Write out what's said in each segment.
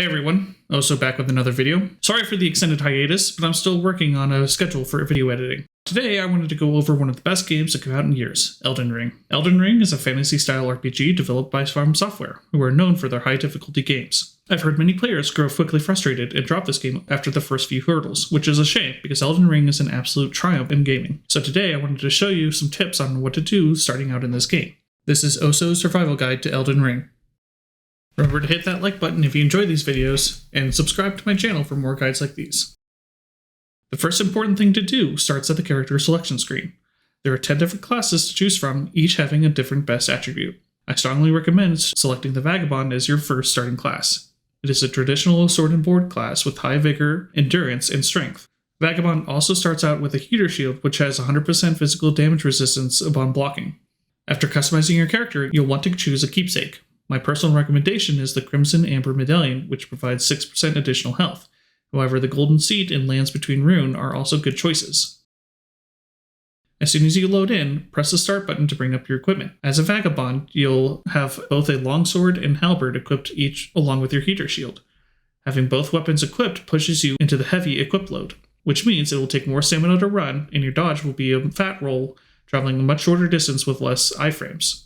Hey everyone, also back with another video. Sorry for the extended hiatus, but I'm still working on a schedule for video editing. Today I wanted to go over one of the best games that come out in years, Elden Ring. Elden Ring is a fantasy-style RPG developed by From Software, who are known for their high-difficulty games. I've heard many players grow quickly frustrated and drop this game after the first few hurdles, which is a shame because Elden Ring is an absolute triumph in gaming. So today I wanted to show you some tips on what to do starting out in this game. This is Oso's survival guide to Elden Ring. Remember to hit that like button if you enjoy these videos, and subscribe to my channel for more guides like these. The first important thing to do starts at the character selection screen. There are 10 different classes to choose from, each having a different best attribute. I strongly recommend selecting the Vagabond as your first starting class. It is a traditional sword and board class with high vigor, endurance, and strength. Vagabond also starts out with a heater shield which has 100% physical damage resistance upon blocking. After customizing your character, you'll want to choose a keepsake. My personal recommendation is the Crimson Amber Medallion, which provides 6% additional health. However, the Golden Seat and Lands Between Rune are also good choices. As soon as you load in, press the start button to bring up your equipment. As a Vagabond, you'll have both a longsword and halberd equipped each along with your heater shield. Having both weapons equipped pushes you into the heavy equip load, which means it will take more stamina to run, and your dodge will be a fat roll, traveling a much shorter distance with less iframes.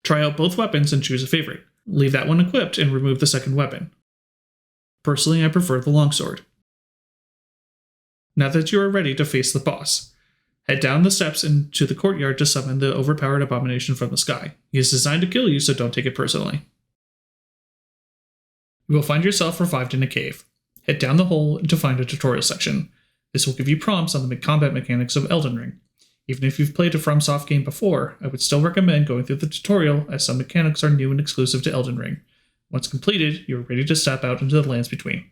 Try out both weapons and choose a favorite. Leave that one equipped and remove the second weapon. Personally, I prefer the longsword. Now that you are ready to face the boss, head down the steps into the courtyard to summon the overpowered abomination from the sky. He is designed to kill you, so don't take it personally. You will find yourself revived in a cave. Head down the hole to find a tutorial section. This will give you prompts on the combat mechanics of Elden Ring. Even if you've played a FromSoft game before, I would still recommend going through the tutorial as some mechanics are new and exclusive to Elden Ring. Once completed, you are ready to step out into the lands between.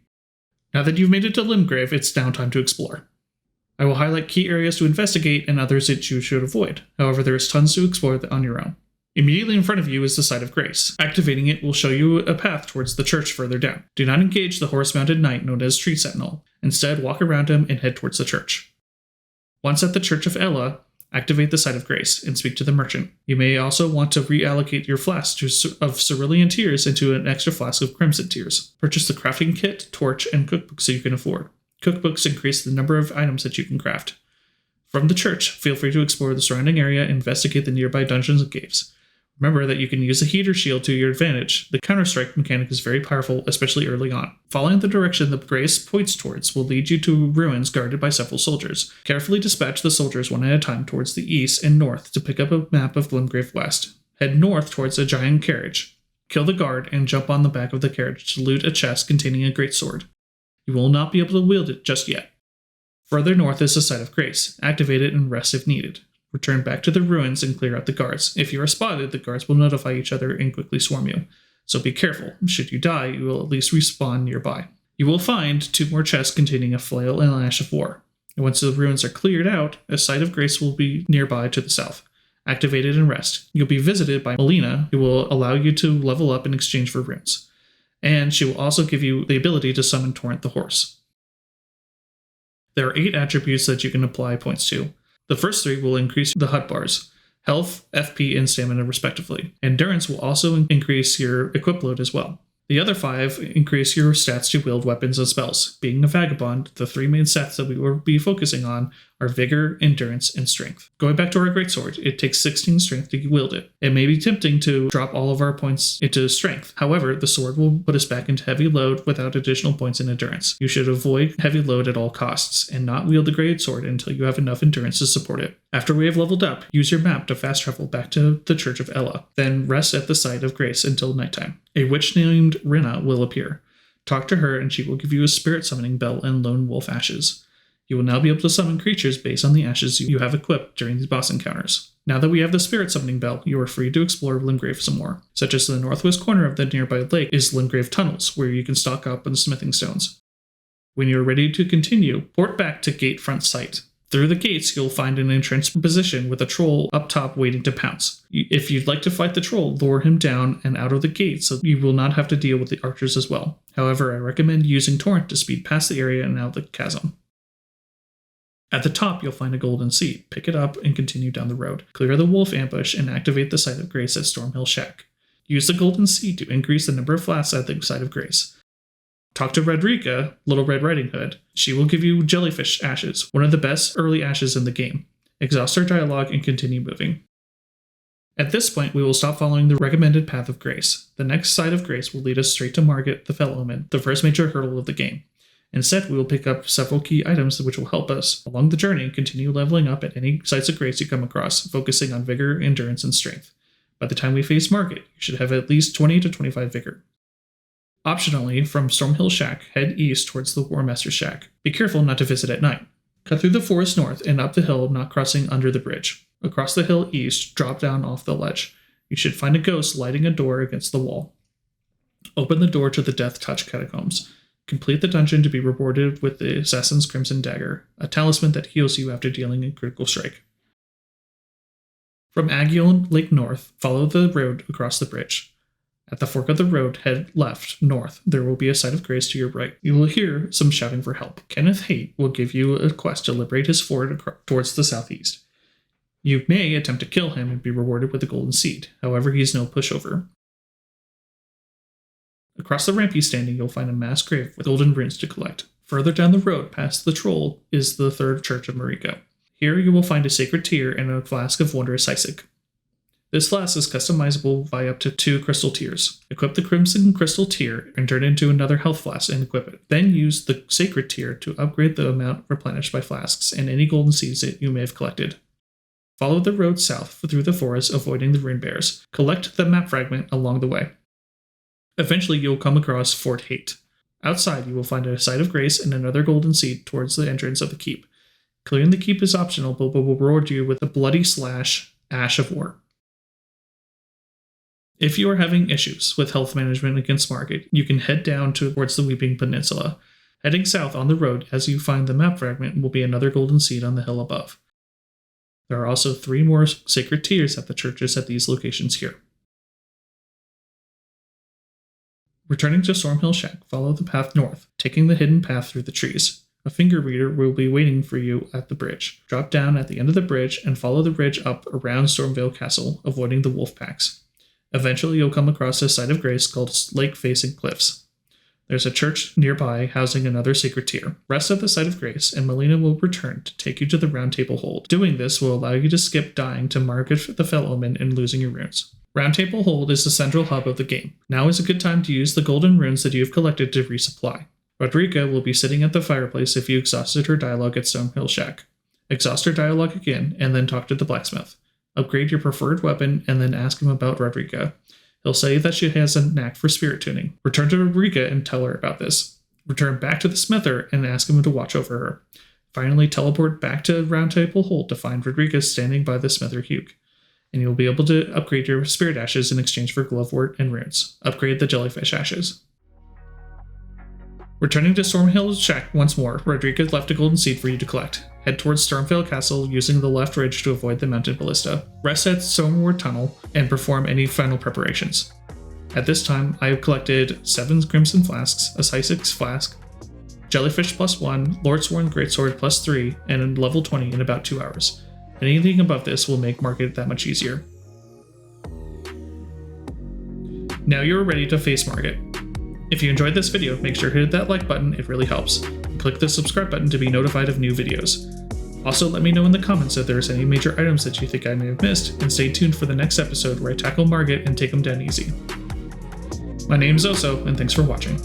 Now that you've made it to Limgrave, it's now time to explore. I will highlight key areas to investigate and others that you should avoid. However, there is tons to explore on your own. Immediately in front of you is the Site of Grace. Activating it will show you a path towards the church further down. Do not engage the horse-mounted knight known as Tree Sentinel. Instead, walk around him and head towards the church. Once at the Church of Ela, activate the Site of Grace and speak to the merchant. You may also want to reallocate your flask of Cerulean Tears into an extra flask of Crimson Tears. Purchase the crafting kit, torch, and cookbooks that you can afford. Cookbooks increase the number of items that you can craft. From the church, feel free to explore the surrounding area and investigate the nearby dungeons and caves. Remember that you can use a heater shield to your advantage. The counter-strike mechanic is very powerful, especially early on. Following the direction the grace points towards will lead you to ruins guarded by several soldiers. Carefully dispatch the soldiers one at a time towards the east and north to pick up a map of Limgrave West. Head north towards a giant carriage. Kill the guard and jump on the back of the carriage to loot a chest containing a greatsword. You will not be able to wield it just yet. Further north is the Site of Grace. Activate it and rest if needed. Return back to the ruins and clear out the guards. If you are spotted, the guards will notify each other and quickly swarm you. So be careful. Should you die, you will at least respawn nearby. You will find 2 more chests containing a flail and a ash of war. And once the ruins are cleared out, a Site of Grace will be nearby to the south. Activate it and rest. You'll be visited by Melina, who will allow you to level up in exchange for runes. And she will also give you the ability to summon Torrent the Horse. There are 8 attributes that you can apply points to. The first 3 will increase the HUD bars, health, FP, and stamina respectively. Endurance will also increase your equip load as well. The other 5 increase your stats to wield weapons and spells. Being a Vagabond, the 3 main stats that we will be focusing on are Vigor, Endurance, and Strength. Going back to our Greatsword, it takes 16 Strength to wield it. It may be tempting to drop all of our points into Strength. However, the sword will put us back into heavy load without additional points in Endurance. You should avoid heavy load at all costs, and not wield the Greatsword until you have enough Endurance to support it. After we have leveled up, use your map to fast travel back to the Church of Ela. Then rest at the Site of Grace until nighttime. A witch named Rinna will appear. Talk to her and she will give you a spirit summoning bell and lone wolf ashes. You will now be able to summon creatures based on the ashes you have equipped during these boss encounters. Now that we have the spirit summoning bell, you are free to explore Limgrave some more, such as the northwest corner of the nearby lake is Limgrave Tunnels, where you can stock up on smithing stones. When you are ready to continue, port back to Gate Front Site. Through the gates, you'll find an entrenched position with a troll up top waiting to pounce. If you'd like to fight the troll, lure him down and out of the gate so you will not have to deal with the archers as well. However, I recommend using Torrent to speed past the area and out of the chasm. At the top, you'll find a golden seed. Pick it up and continue down the road. Clear the wolf ambush and activate the Site of Grace at Stormhill Shack. Use the golden seed to increase the number of flasks at the Site of Grace. Talk to Redrika, Little Red Riding Hood. She will give you jellyfish ashes, one of the best early ashes in the game. Exhaust her dialogue and continue moving. At this point, we will stop following the recommended path of grace. The next side of grace will lead us straight to Margitt, the Fell Omen, the first major hurdle of the game. Instead, we will pick up several key items which will help us, along the journey, continue leveling up at any sites of grace you come across, focusing on vigor, endurance, and strength. By the time we face Margitt, you should have at least 20 to 25 vigor. Optionally, from Stormhill Shack, head east towards the War Master's Shack. Be careful not to visit at night. Cut through the forest north and up the hill, not crossing under the bridge. Across the hill east, drop down off the ledge. You should find a ghost lighting a door against the wall. Open the door to the Death Touch Catacombs. Complete the dungeon to be rewarded with the Assassin's Crimson Dagger, a talisman that heals you after dealing a critical strike. From Agion Lake North, follow the road across the bridge. At the fork of the road, head left, north. There will be a site of grace to your right. You will hear some shouting for help. Kenneth Haight will give you a quest to liberate his fort towards the southeast. You may attempt to kill him and be rewarded with a golden seed. However, he's no pushover. Across the ramp he's standing, you'll find a mass grave with golden runes to collect. Further down the road, past the troll, is the third church of Margitt. Here you will find a sacred tear and a flask of wondrous Isaac. This flask is customizable by up to 2 crystal tears. Equip the Crimson Crystal Tear and turn it into another health flask and equip it. Then use the Sacred Tear to upgrade the amount replenished by flasks and any golden seeds that you may have collected. Follow the road south through the forest, avoiding the rune bears. Collect the map fragment along the way. Eventually, you'll come across Fort Haight. Outside, you will find a site of grace and another golden seed towards the entrance of the keep. Clearing the keep is optional, but will reward you with a bloody slash Ash of War. If you are having issues with health management against Margitt, you can head down towards the Weeping Peninsula. Heading south on the road as you find the map fragment will be another golden seed on the hill above. There are also 3 more sacred tears at the churches at these locations here. Returning to Stormhill Shack, follow the path north, taking the hidden path through the trees. A finger reader will be waiting for you at the bridge. Drop down at the end of the bridge and follow the bridge up around Stormvale Castle, avoiding the wolf packs. Eventually, you'll come across a site of grace called Lake Facing Cliffs. There's a church nearby housing another sacred tier. Rest at the site of grace, and Melina will return to take you to the Round Table Hold. Doing this will allow you to skip dying to Margitt the Fell Omen and losing your runes. Round Table Hold is the central hub of the game. Now is a good time to use the golden runes that you have collected to resupply. Rodrika will be sitting at the fireplace if you exhausted her dialogue at Stonehill Shack. Exhaust her dialogue again, and then talk to the blacksmith. Upgrade your preferred weapon, and then ask him about Rodrika. He'll say that she has a knack for spirit tuning. Return to Rodrika and tell her about this. Return back to the smither and ask him to watch over her. Finally, teleport back to Round Table Hold to find Rodrika standing by the smither Hugh. And you'll be able to upgrade your spirit ashes in exchange for glovewort and runes. Upgrade the jellyfish ashes. Returning to Stormhill Shack once more, Rodrika left a golden seed for you to collect. Head towards Stormvale Castle using the left ridge to avoid the mountain ballista. Rest at Stoneward Tunnel and perform any final preparations. At this time, I have collected 7 Crimson Flasks, a Isaac Flask, Jellyfish +1, Lordsworn Greatsword +3, and a level 20 in about 2 hours. Anything above this will make Margitt that much easier. Now you're ready to face Margitt. If you enjoyed this video, make sure to hit that like button, it really helps. And click the subscribe button to be notified of new videos. Also, let me know in the comments if there's any major items that you think I may have missed, and stay tuned for the next episode where I tackle Margitt and take them down easy. My name is Oso, and thanks for watching.